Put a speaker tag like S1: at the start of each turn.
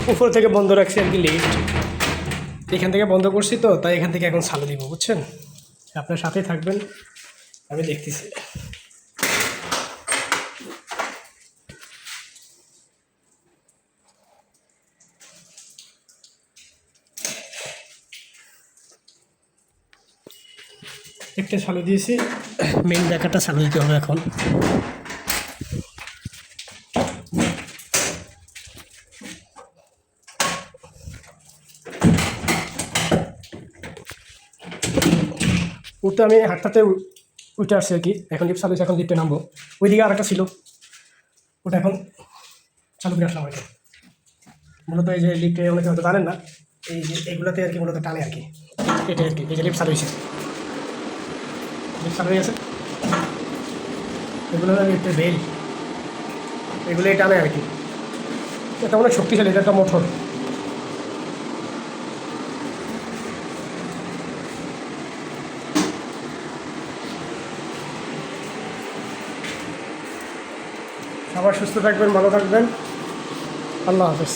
S1: উপর থেকে বন্ধ রাখছি আর কি লিফট, এখান থেকে বন্ধ করছি তো, তাই এখান থেকে এখন চালু দিব, বুঝছেন। আপনার সাথেই থাকবেন, আমি দেখতেছি। একটা চালু দিয়েছি, মেইন জায়গাটা চালু দিতে হবে এখন। উঠতে আমি হাঁটতে উঠে আসছি আর কি, এখন লিফট চালু হয়েছে, এখন লিফটে নামবো। ওইদিকে আর একটা ছিল, ওটা এখন চালু করে আসলাম আর কি। মূলত এই যে লিফটে অনেকে হয়তো জানেন না, এই যে এগুলোতে আর কি মূলত টানে আর কি, এটা আর কি। এই যে লিফট চালু হয়েছে, লিফট চালু হয়ে গেছে, এগুলো লিফটের বেল, এগুলোই টানে আর কি। এটা অনেক শক্তিশালী, এটা একটা মোটর। সবাই সুস্থ থাকবেন, ভালো থাকবেন, আল্লাহ হাফেজ।